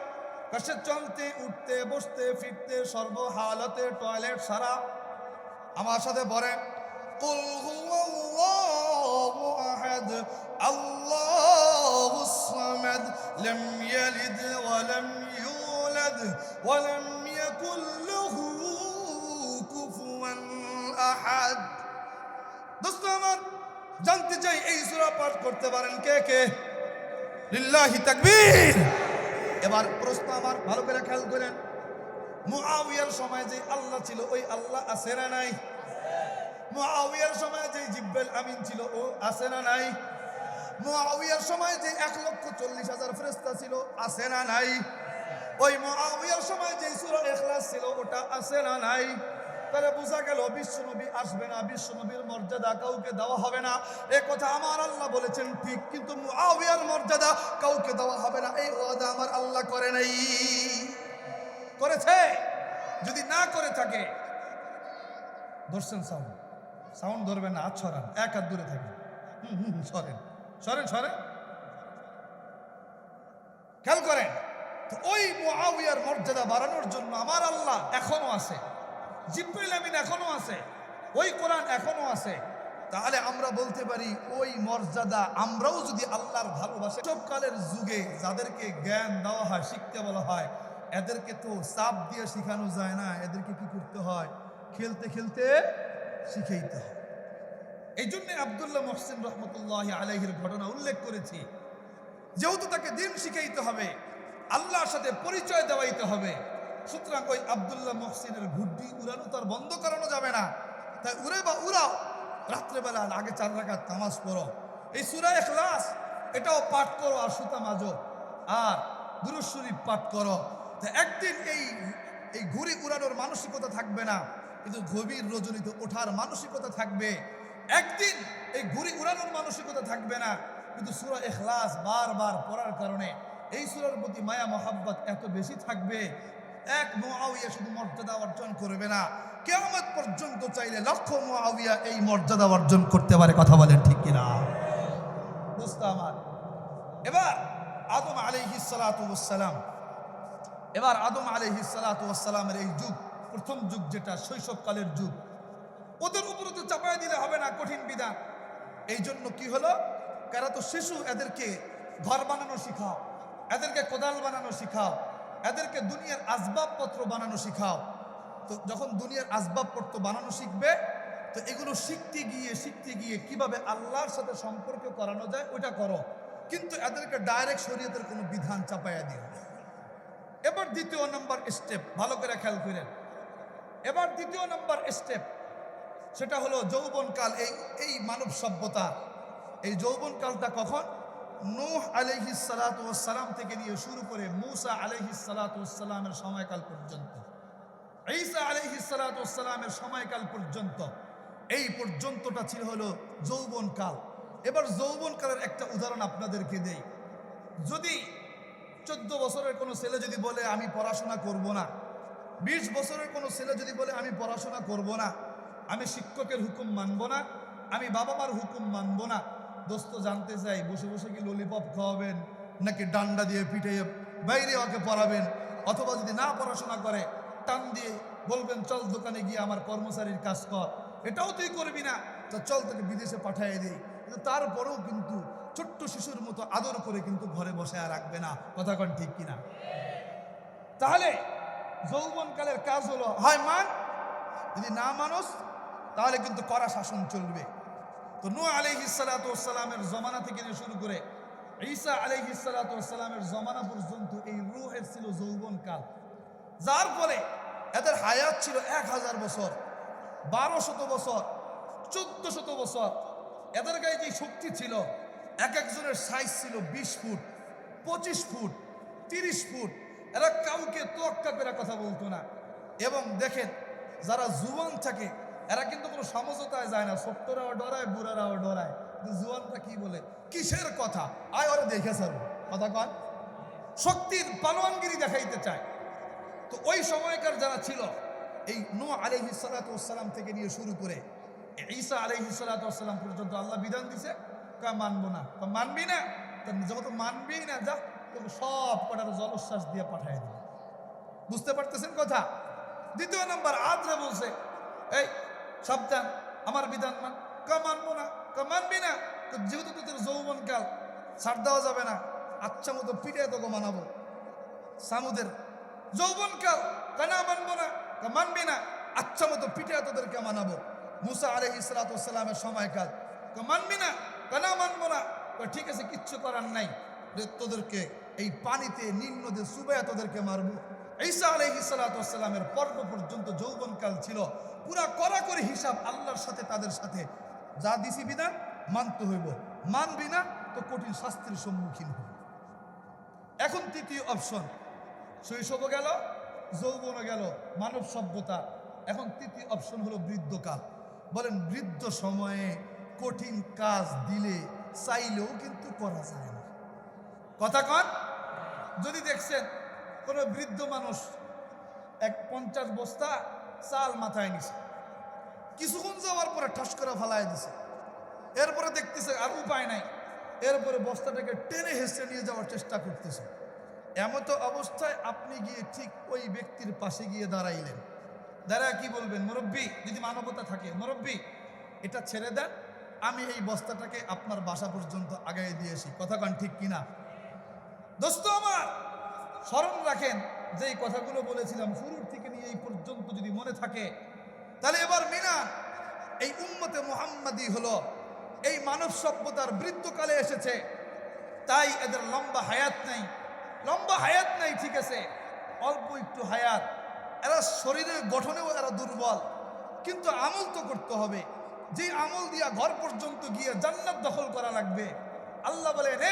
কাছে চলতে উঠতে বসতে ফিরতে সর্বহালতে টয়লেট সারা। আমার সাথে বলেন, কুল হুয়াল্লাহু আহাদ আল্লাহুস সামাদ লাম ইয়ালিদ ওয়া লাম ইউলাদ ওয়া লাম ইয়াকুল লাহু কুফুয়ান আহাদ। দোস্ত আমার, জানতে চাই এই সূরা পাঠ করতে পারেন কে কে? লিল্লাহি তাকবীর। এবার প্রশ্ন আমার, ভালো করে খেয়াল করেন, মুআবিয়ার সময় যে আল্লাহ ছিল ওই আল্লাহ আছে না নাই? মুআবিয়ার সময় যে জিব্রাইল আমিন ছিল ও আছে না নাই? মুআবিয়ার সময় যে ১,৪০,০০০ ফেরেশতা ছিল আছে না নাই? ওই মুআবিয়ার সময় যে সূরা ইখলাস ছিল ওটা আছে না নাই? তাহলে বোঝা গেল বিশ্বনবী আসবে না, বিশ্বনবীর মর্যাদা কাউকে দেওয়া হবে না। এই কথা আমার আল্লাহ বলেছেন ঠিক, কিন্তু মুআবিয়ার মর্যাদা কাউকে দেওয়া হবে না এই ওয়াদা আমার আল্লাহ করে নাই। করেছে? যদি না করে থাকে, ধরছেন সাউন্ড, সাউন্ড ধরবেন না, হাত ছড়ান, এক হাত দূরে থাকেন। সরেন সরেন সরেন, খেয়াল করেন। তো ওই মুআবিয়ার মর্যাদা বাড়ানোর জন্য আমার আল্লাহ এখনো আছে, জিব্রাইল আমিন এখনো আছে, ওই কোরআন এখনো আছে। তাহলে আমরা বলতে পারি ওই মর্যাদা আমরাও যদি আল্লাহর ভালোবাসে। সবকালের যুগে যাদেরকে জ্ঞান দেওয়া হয়, শিখতে বলা হয়, এদেরকে তো চাপ দিয়ে শেখানো যায় না, এদেরকে কি করতে হয়? খেলতে খেলতে শিখাইতে হয়। এই জন্য আব্দুল্লাহ মুহসিন রহমতুল্লাহি আলাইহির ঘটনা উল্লেখ করেছি। যেহেতু তাকে দিন শিখাইতে হবে, আল্লাহর সাথে পরিচয় দেওয়াইতে হবে, সুতরাং ওই আব্দুল্লাহ মুহসিনের ঘুড্ডি উড়ানো তার বন্ধ করানো যাবে না। তাই উড়ে বা উড়াও, রাত্রেবেলা আগে 4 রাকাত নামাজ পড়ো, এই সূরা ইখলাস এটাও পাঠ করো, আর সুতা মাজো, আর দুরূদ শরীফ পাঠ করো। তো একদিন এই ঘুড়ি উড়ানোর মানসিকতা থাকবে না, কিন্তু গভীর রজনীতে ওঠার মানসিকতা থাকবে। একদিন এই ঘুড়ি উড়ানোর মানসিকতা থাকবে না, কিন্তু সূরা ইখলাস বারবার পড়ার কারণে এই সূরার প্রতি মায়া মহাব্বত এত বেশি থাকবে। এক মুআবিয়া শুধু মর্যাদা অর্জন করবে না, কিয়ামত পর্যন্ত চাইলে লক্ষ মুআবিয়া এই মর্যাদা অর্জন করতে পারে। কথা বলেন ঠিক কিনা? দোস্ত আমার, এবার আদম আলাইহিস সালাতু ওয়াস সালাম, এবার আদম আলাইহিস সালাতু ওয়াস সালামের এই যুগ, প্রথম যুগ যেটা শৈশবকালের যুগ, ওদের উপরে তো চাপায় দিলে হবে না কঠিন বিধান। এই জন্য কি হলো, কারা তো শিশু, এদেরকে ঘর বানানো শিখাও, এদেরকে কোদাল বানানো শিখাও, এদেরকে দুনিয়ার আসবাবপত্র বানানো শিখাও। তো যখন দুনিয়ার আসবাবপত্র বানানো শিখবে, তো এগুলো শিখতে গিয়ে কিভাবে আল্লাহর সাথে সম্পর্ক করানো যায় ওটা করো, কিন্তু এদেরকে ডাইরেক্ট শরীয়তের কোনো বিধান চাপাইয়া দিও। এবার দ্বিতীয় নম্বর স্টেপ, ভালো করে খেয়াল করেন। এবার দ্বিতীয় নম্বর স্টেপ, সেটা হলো যৌবনকাল। এই মানব সভ্যতা, এই যৌবনকালটা কখন? নূহ আলাইহিস সালাতু ওয়াস সালাম থেকে নিয়ে শুরু করে মূসা আলাইহিস সালাতু ওয়াস সালামের সময়কাল পর্যন্ত, ঈসা আলাইহিস সালাতু ওয়াস সালামের সময়কাল পর্যন্ত, এই পর্যন্তটা ছিল হলো যৌবনকাল। এবার যৌবনকালের একটা উদাহরণ আপনাদেরকে দেই। যদি 14 বছরের কোনো ছেলে যদি বলে আমি পড়াশোনা করব না, 20 বছরের কোনো ছেলে যদি বলে আমি পড়াশোনা করব না, আমি শিক্ষকের হুকুম মানব না, আমি বাবা মার হুকুম মানব না, দোস্ত জানতে চাই বসে বসে কি ললিপপ খাওয়াবেন নাকি ডান্ডা দিয়ে পিঠে বাইরে ওকে পড়াবেন, অথবা যদি না পড়াশোনা করে টান দিয়ে বলবেন চল দোকানে গিয়ে আমার কর্মচারীর কাজ কর, এটাও তুই করবি না, তো চল তোকে বিদেশে পাঠিয়ে দিই। কিন্তু তারপরেও কিন্তু ছোট্ট শিশুর মতো আদর করে কিন্তু ঘরে বসে আর রাখবে না। কথা কোন ঠিক কিনা? তাহলে যৌবনকালের কাজ হলো হয় মান, যদি না মানুষ তাহলে কিন্তু কড়া শাসন চলবে। তো নূহ আলাইহিস সালাতু ওয়াস সালামের জমানা থেকে শুরু করে ঈসা আলাইহিস সালাতু ওয়াস সালামের জমানা পর্যন্ত এই রূহের ছিল যৌবনকাল, যার ফলে এদের হায়াত ছিল 1000 বছর, 1200 বছর, 1400 বছর। এদের গায়ে যে শক্তি ছিল, এক একজনের সাইজ ছিল 20 ফুট, 25 ফুট, 30 ফুট। এরা কাউকে তোয়াক্কা করে কথা বলতো না। এবং দেখেন, যারা জুয়ান থাকে এরা কিন্তু কোনো সমঝোতায় যায় না, ছোট্টরাও ডরায়, বুড়ারাও ডরায়, কিন্তু জুয়ানরা কি বলে, কিসের কথা, আয় ওরা দেখে স্যার কথা কন, শক্তির পালোয়ানগিরি দেখাইতে চায়। তো ওই সময়কার যারা ছিল, এই নূহ আলাইহিস সালাতু ওয়াস সালাম থেকে নিয়ে শুরু করে ঈসা আলাইহিস সালাতু ওয়াস সালাম পর্যন্ত আল্লাহ বিধান দিছে, কা মানবো না, মানবি না, যখন মানবি না যা তোকে সব কটার জলোচ্ছ্বাস দিয়ে পাঠিয়ে দিবে। বুঝতে পারতেছেন কথা? দ্বিতীয় নম্বর আদরে বলছে, এই সাবধান, আমার বিধান মান, কা মানবো না, কা মানবি না, তো যেহেতু তোদের যৌবনকাল ছাড় দেওয়া যাবে না, আচ্ছা মতো পিঠে তোকে মানাবো। সামুদের যৌবনকাল, কানা মানবো না, কা মানবি না, আচ্ছা মতো পিঠে তোদেরকে মানাবো। মূসা আলাইহিস সালাতু ওয়াস সালামের সময়কাল, কা মানবি না, কানা মানবো না, ঠিক আছে কিচ্ছু করার নাই, তোদেরকে এই পানিতে নীল নদে চুবাইয়া তোদেরকে মারবো। ঈসা আলাইহিস সালাতু ওয়াস সালামের পর্ব পর্যন্ত যৌবনকাল ছিল পুরা কড়াকড়ি হিসাব আল্লাহর সাথে, তাদের সাথে যা দিছি বিধান মানতে হইব, মানবি না তো কঠিন শাস্তির সম্মুখীন হইব। এখন তৃতীয় অপশন, শৈশব গেল, যৌবন গেল, মানব সভ্যতা। এখন তৃতীয় অপশন হলো বৃদ্ধকাল। বলেন, বৃদ্ধ সময়ে কঠিন কাজ দিলে চাইলেও কিন্তু করা যায় না। কথা কন? যদি দেখছেন কোনো বৃদ্ধ মানুষ 50 বস্তা চাল মাথায় নিছে, কিছুক্ষণ যাওয়ার পরে ঠাস করে ফালাই দিছে, এরপরে দেখতেছে আর উপায় নাই, এরপরে বস্তাটাকে টেনে হেসে নিয়ে যাওয়ার চেষ্টা করতেছে। এমতো অবস্থায় আপনি গিয়ে ঠিক ওই ব্যক্তির পাশে গিয়ে দাঁড়াইলেন, দাঁড়ায় কি বলবেন? মুরব্বী, যদি মানবতা থাকে, মুরব্বী এটা ছেড়ে দেন, আমি এই বস্তাটাকে আপনার বাসা পর্যন্ত আগায় দিয়েছি। কথা কন ঠিক কিনা? দোস্ত আমার, স্মরণ রাখেন যে এই কথাগুলো বলেছিলাম শুরুর থেকে নিয়ে এই পর্যন্ত যদি মনে থাকে, তাহলে এবার মিনা এই উম্মতে মুহাম্মাদি হলো এই মানব সভ্যতার বৃদ্ধকালে এসেছে, তাই এদের লম্বা হায়াত নাই। লম্বা হায়াত নাই ঠিক আছে, অল্প একটু হায়াত, এরা শরীরের গঠনেও এরা দুর্বল, কিন্তু আমল তো করতে হবে, যে আমল দিয়া ঘর পর্যন্ত গিয়ে জান্নাত দখল করা লাগবে। আল্লাহ বলেন,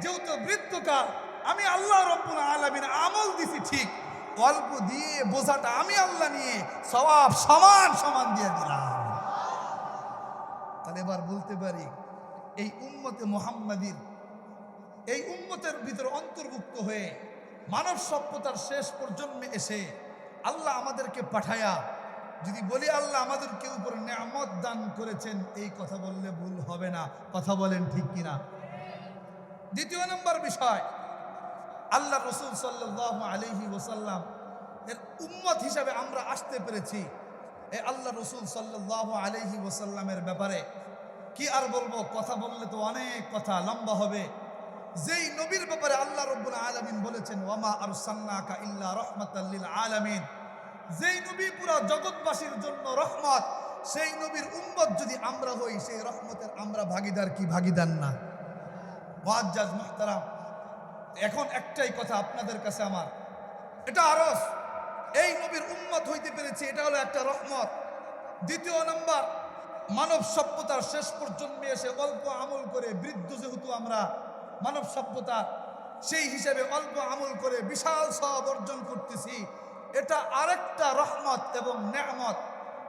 যেহেতু বৃদ্ধকাল, আমি আল্লাহ রব্বুল আলামিন আমল দিছি ঠিক, অল্প দিয়ে বোঝাটা আমি আল্লাহ নিয়ে সওয়াব সমান সমান দিয়ে দিলাম। তাহলে এবার বলতে পারি এই উম্মতে মুহাম্মাদির, এই উম্মতের ভিতরে অন্তর্ভুক্ত হয়ে মানব সভ্যতার শেষ প্রজন্মে এসে আল্লাহ আমাদেরকে পাঠায়া যদি বলি আল্লাহ আমাদেরকে উপরে নিয়ামত দান করেছেন, এই কথা বললে ভুল হবে না। কথা বলেন ঠিক কিনা? দ্বিতীয় নম্বর বিষয়, আল্লাহ রসুল সাল্লাল্লাহু আলাইহি ওয়াসাল্লাম এর উম্মত হিসাবে আমরা আসতে পেরেছি। এই আল্লাহ রসুল সাল্লাল্লাহু আলাইহি ওয়াসাল্লামের ব্যাপারে কি আর বলবো, কথা বললে তো অনেক কথা লম্বা হবে। যেই নবীর ব্যাপারে আল্লাহ রাব্বুল আলামিন বলেছেন ওয়ামা আরসালনাকা ইল্লা রাহমাতাল লিল আলামিন, যেই নবী পুরো জগৎবাসীর জন্য রহমত, সেই নবীর উম্মত যদি আমরা হই, সেই রহমতের আমরা ভাগীদার কি ভাগীদার না? মুআজ্জাজ মুহতারাম, এখন একটাই কথা আপনাদের কাছে আমার, এটা আরস, এই নবীর উম্মত হইতে পেরেছি, এটা হলো একটা রহমত। দ্বিতীয় নাম্বার, মানব সভ্যতার শেষ প্রজন্মে এসে অল্প আমল করে, বৃদ্ধ যেহেতু আমরা মানব সভ্যতা, সেই হিসেবে অল্প আমল করে বিশাল সওয়াব অর্জন করতেছি, এটা আরেকটা রহমত এবং নেয়ামত।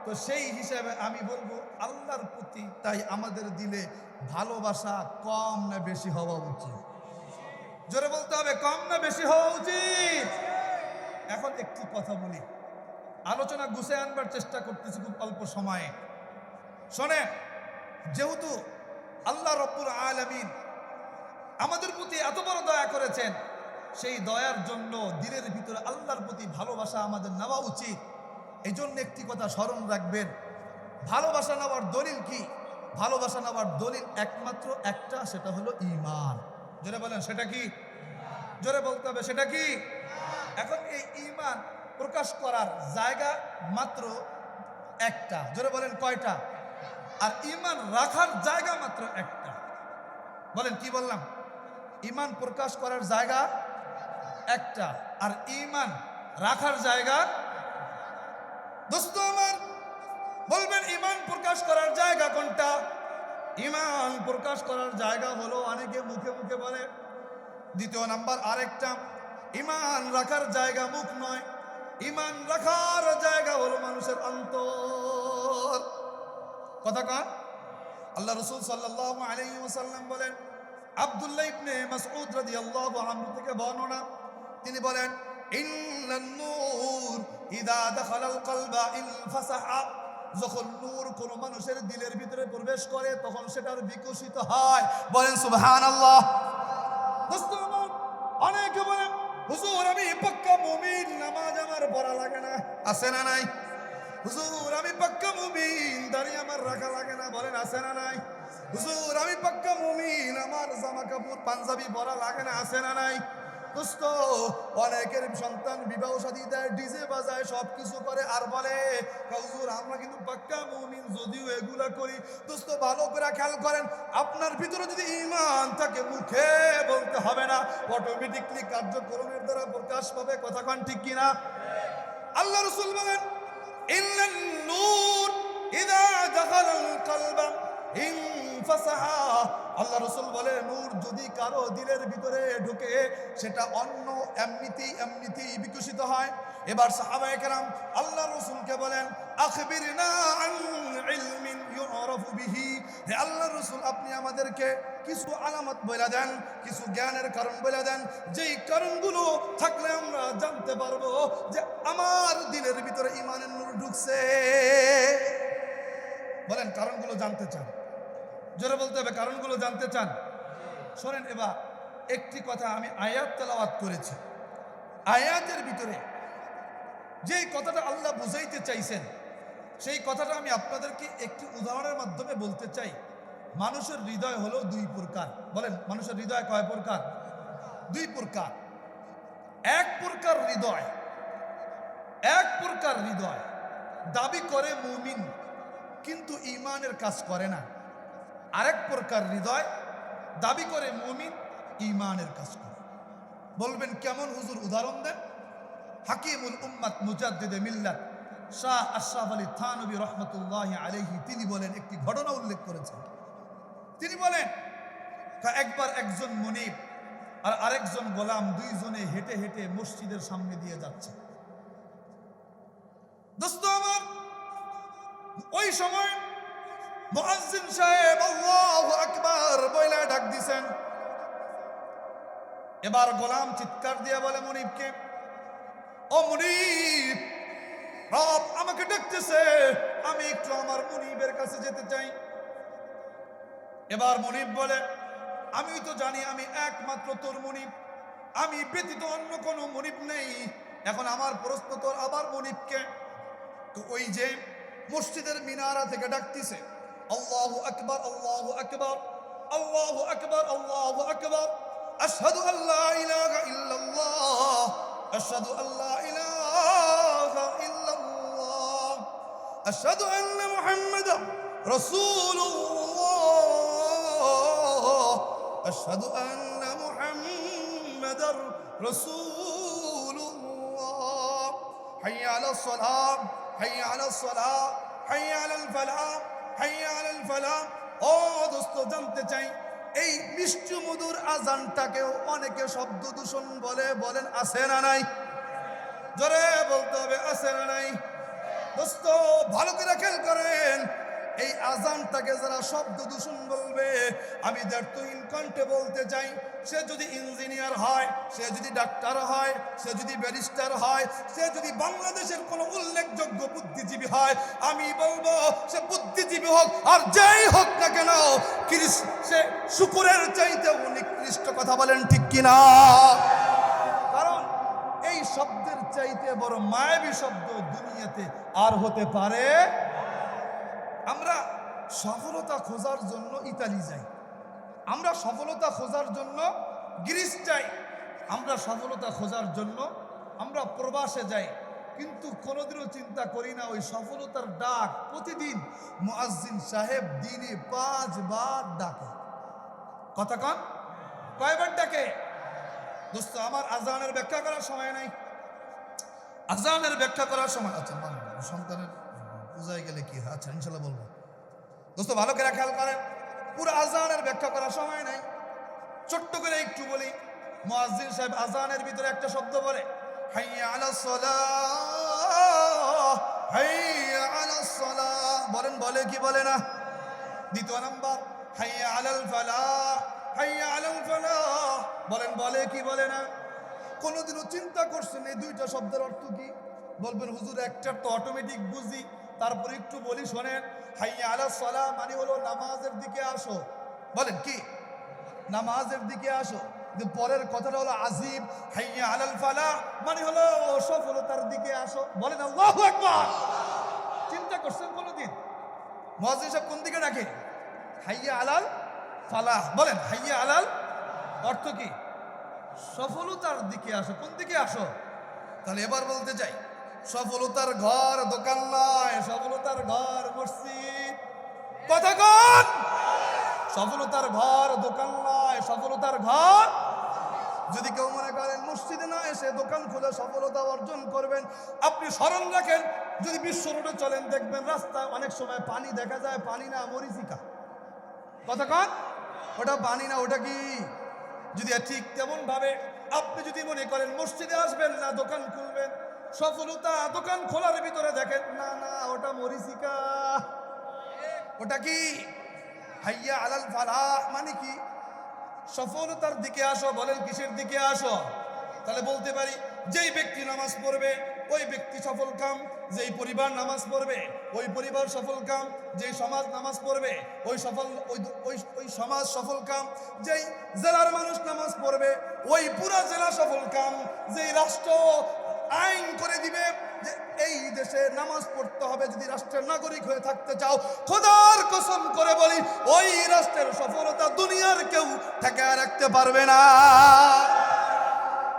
তো সেই হিসেবে আমি বলবো আল্লাহর প্রতি তাই আমাদের দিলে ভালোবাসা কম না বেশি হওয়া উচিত? জোরে বলতে হবে, কম না বেশি হওয়া উচিত? এখন একটি কথা বলি, আলোচনা গুছিয়ে আনবার চেষ্টা করতেছি খুব অল্প সময়ে। শোনে, যেহেতু আল্লাহ রাব্বুল আলামিন আমাদের প্রতি এত বড় দয়া করেছেন, সেই দয়ার জন্য দিলের ভিতরে আল্লাহর প্রতি ভালোবাসা আমাদের নেওয়া উচিত। এই জন্য একটি কথা স্মরণ রাখবেন, ভালোবাসা নেওয়ার দলিল কি? ভালোবাসা নেওয়ার দলিল একমাত্র একটা, সেটা হলো ঈমান। জোরে বলেন, সেটা কি? জোরে বলতে হবে, সেটা কি? এখন এই ঈমান প্রকাশ করার জায়গা মাত্র একটা। জোরে বলেন, কয়টা? আর ঈমান রাখার জায়গা মাত্র একটা। বলেন, কি বললাম? ঈমান প্রকাশ করার জায়গা একটা, আর ঈমান রাখার জায়গা। দোস্ত আমার, বলবেন ঈমান প্রকাশ করার জায়গা কোনটা? ঈমান প্রকাশ করার জায়গা হলো, অনেকে মুখে মুখে বলে। দ্বিতীয় নাম্বার আরেকটা, ঈমান রাখার জায়গা মুখ নয়, ঈমান রাখার জায়গা হলো মানুষের অন্তর। কথা কন। আল্লাহ রাসূল সাল্লাল্লাহু আলাইহি ওয়াসাল্লাম বলেন, আব্দুল্লাহ ইবনে মাসউদ রাদিয়াল্লাহু আনহু থেকে বর্ণনা, তিনি বলেন, ইন্নান নূর ইযা দাখালাল কলবা ইনফাসাহা, যখন নূর কোন মানুষের দিলের ভিতরে প্রবেশ করে তখন সেটার বিকশিত হয়। বলেন সুবহানাল্লাহ। দোস্ত আমার, অনেকে বলেন, হুজুর আমি পাক্কা মুমিন, নামাজ আমার পড়া লাগে না। আছে না নাই? হুজুর আমি পাক্কা মুমিন, দাড়ি আমার রাখা লাগে না। বলেন, আছে না নাই? হুজুর আমি পাক্কা মুমিন, আমার জামা কাপড় পাঞ্জাবি পরা লাগে না। আছে না নাই? দোস্ত, অনেকের সন্তান বিবাহ শাদী দেয়, ডিজে বাজায়, সব কিছু করে, আর বলে হুজুর আমরা কিন্তু পাক্কা মুমিন, যদিও এগুলা করি। দোস্ত, ভালো করে খেয়াল করেন, আপনার ভিতরে যদি ঈমান থাকে, মুখে বলতে হবে না, অটোমেটিকলি কার্যক্রমের দ্বারা প্রকাশ পাবে। কথা কন ঠিক কিনা? আল্লাহ রাসূল বলেন, ইন্নান নূর ইযা দাখালাল কলবা ইনফাসাহা, আল্লাহ রাসূল বলে, নূর যদি কারো দিলের ভিতরে ঢুকে, সেটা অন্য এমনিতেই বিকশিত হয়। এবার সাহাবায়ে কেরাম আল্লাহ রাসূলকে বলেন, আখবিরনা আন ইলমিন ইউরাফু বিহি, হে আল্লাহর রাসূল আপনি আমাদেরকে কিছু আলামত বলে দেন, কিছু জ্ঞানের কারণ বলে দেন, যেই কারণগুলো থাকলে আমরা জানতে পারবো যে আমার দিলের ভিতরে ঈমানের নূর ঢুকছে। বলেন, কারণগুলো জানতে চান? জোরে বলতে হবে, কারণগুলো জানতে চান? শোনেন, এবার একটি কথা, আমি আয়াত তেলাওয়াত করেছি, আয়াতের ভিতরে যেই কথাটা আল্লাহ বুঝাইতে চাইছেন, সেই কথাটা আমি আপনাদেরকে একটি উদাহরণের মাধ্যমে বলতে চাই। মানুষের হৃদয় হলো দুই প্রকার। বলেন, মানুষের হৃদয় কয় প্রকার? দুই প্রকার। এক প্রকার হৃদয় দাবি করে মুমিন, কিন্তু ঈমানের কাজ করে না। আরেক প্রকার হৃদয় দাবি করে মুমিন, ঈমানের কাজ করে। বলবেন কেমন হুজুর, উদাহরণ দেন। হাকিমুল উম্মাত মুজাদ্দিদে মিল্লাত শাহ আশরাফ আলী থানভী রহমতুল্লাহি আলাইহি, তিনি বলেন, একটি ঘটনা উল্লেখ করেছেন। তিনি বলেন, একবার একজন মুনিব আর আরেকজন গোলাম, দুইজনে হেঁটে হেঁটে মসজিদের সামনে দিয়ে যাচ্ছে। দোস্ত আমার, ওই সময় মুয়াজ্জিন সাহেব আল্লাহু আকবার বইলা ডাক দিছেন। এবার গোলাম চিৎকার দিয়ে বলে মুনিবকে, ও মুনিব, রব আমাকে ডাকতেছে, আমি একটু আমার মুনিবের কাছে যেতে চাই। এবার মুনিব বলে, আমি তো জানি আমি একমাত্র তোর মুনিব, আমি ব্যতীত অন্য কোনো মুনিব নেই। এখন আমার প্রশ্ন, তোর আবার মুনিবকে? তো ওই যে মসজিদের মিনারা থেকে ডাকতেছে, আল্লাহু আকবার, আল্লাহু আকবার, আল্লাহু আকবার, আল্লাহু আকবার। আশহাদু আল্লা ইলাহা ইল্লাল্লাহ, আশহাদু আল্লা ইলাহা ইল্লাল্লাহ, আশহাদু আন্না মুহাম্মাদার রাসূলুল্লাহ, আশহাদু আন্না মুহাম্মাদার রাসূলুল্লাহ। হাইয়া আলাস সালাম, হাইয়া আলাস সালাম, হাইয়া আলাল ফালাহ, হাইয়া আলাল ফালাহ। ও দোস্ত, জানতে চাই এই মিষ্টি মধুর আজানটাকেও অনেকে শব্দ দূষণ বলে, বলেন আছে না নাই? জোরে বলতে হবে, আছে না নাই? দোস্ত ভালো করে খেয়াল করেন, এই আজানটাকে যারা শব্দ দূষণ বলবে, আমি দ্ব্যর্থহীন কণ্ঠে বলতে চাই, সে যদি ইঞ্জিনিয়ার হয়, সে যদি ডাক্তার হয়, সে যদি ব্যারিস্টার হয়, সে যদি বাংলাদেশের কোনো উল্লেখযোগ্য বুদ্ধিজীবী হয়, আমি বলবো সে বুদ্ধিজীবী হোক আর যেই হোক না কেন, সে শুকুরের চাইতেও নিকৃষ্ট। কথা বলেন ঠিক কিনা? কারণ এই শব্দের চাইতে বড় মায়াবী শব্দ দুনিয়াতে আর হতে পারে। আমরা সফলতা খোঁজার জন্য ইতালি যাই, আমরা সফলতা খোঁজার জন্য গ্রিস যাই, আমরা সফলতা খোঁজার জন্য আমরা প্রবাসে যাই, কিন্তু কোনোদিনও চিন্তা করি না ওই সফলতার ডাক প্রতিদিন মুয়াজ্জিন সাহেব দিনে 5 বার ডাকে। কথা কন, কয়বার ডাকে? দোস্ত আমার আজানের ব্যাখ্যা করার সময় নাই, আজানের ব্যাখ্যা করার সময়। আচ্ছা সন্তানের পূজায় গেলে কি হয়? আচ্ছা ইনশাল্লাহ বলবো। দোস্ত ভালো করে খেয়াল করেন, পুরো আজানের ব্যাখ্যা করার সময় নাই, ছোট্ট করে একটু বলি। মুয়াজ্জিন সাহেব আজানের ভিতরে একটা শব্দ বলে, হাইয়া আলাস সালাহ, হাইয়া আলাস সালাহ। বলেন, বলে কি বলে না? দ্বিতীয় নাম্বার, হাইয়া আলাল ফালাহ, হাইয়া আলাল ফালাহ। বলেন, বলে কি বলে না? কোনোদিনও চিন্তা করছেন এই দুইটা শব্দের অর্থ কি? বলবেন হুজুর একটা তো অটোমেটিক বুঝি, তারপরে একটু বলি শোনেন। হাইয়া আলাস সালাহ মানে হলো নামাজের দিকে আসো। বলেন কি? নামাজের দিকে আসো। কিন্তু পরের কথাটা হলো আজিব, হাইয়া আলাল ফালাহ মানে হলো সফলতার দিকে আসো। বলেন আল্লাহু আকবার। চিন্তা করছেন কোনোদিন মুয়াজ্জিন সাহেব কোন দিকে ডাকে? হাইয়া আলাল ফালাহ। বলেন হাইয়া আলাল অর্থ কি? সফলতার দিকে আসো। কোন দিকে আসো? তাহলে এবার বলতে চাই, সফলতার ঘর দোকান নয়, সফলতার ঘর মসজিদ। কথা কন, সফলতার ঘর দোকান নয়, সফলতার ঘর। যদি কেউ মনে করেন মসজিদে না এসে দোকান খুলে সফলতা অর্জন করবেন, আপনি স্মরণ রাখেন, যদি বিশ্ব রোডে চলেন দেখবেন রাস্তায় অনেক সময় পানি দেখা যায়, পানি না মরিচিকা। কথা কন, ওটা পানি না, ওটা কি? যদি ঠিক তেমন ভাবে আপনি যদি মনে করেন মসজিদে আসবেন না দোকান খুলবেন, সফলতা দোকান খোলার ভিতরে দেখেন, না না ওটা মরিচিকা। ওটা কি? হাইয়া আলাল ফালাহ মানে কি? সফলতার দিকে আসো। বলেন কিসের দিকে আসো? তাহলে বলতে পারি যেই ব্যক্তি নামাজ পড়বে ওই ব্যক্তি সফল কাম, যেই পরিবার নামাজ পড়বে ওই পরিবার সফল কাম, যেই সমাজ নামাজ পড়বে ওই সমাজ সফল কাম, যেই জেলার মানুষ নামাজ পড়বে ওই পুরা জেলা সফল কাম, যেই রাষ্ট্র আইন করে দিবে যে এই দেশে নামাজ পড়তে হবে যদি রাষ্ট্রের নাগরিক হয়ে থাকতে চাও, খোদার কসম করে বলি ওই রাষ্ট্রের সফলতা দুনিয়ার কেউ ঠেকায় রাখতে পারবে না।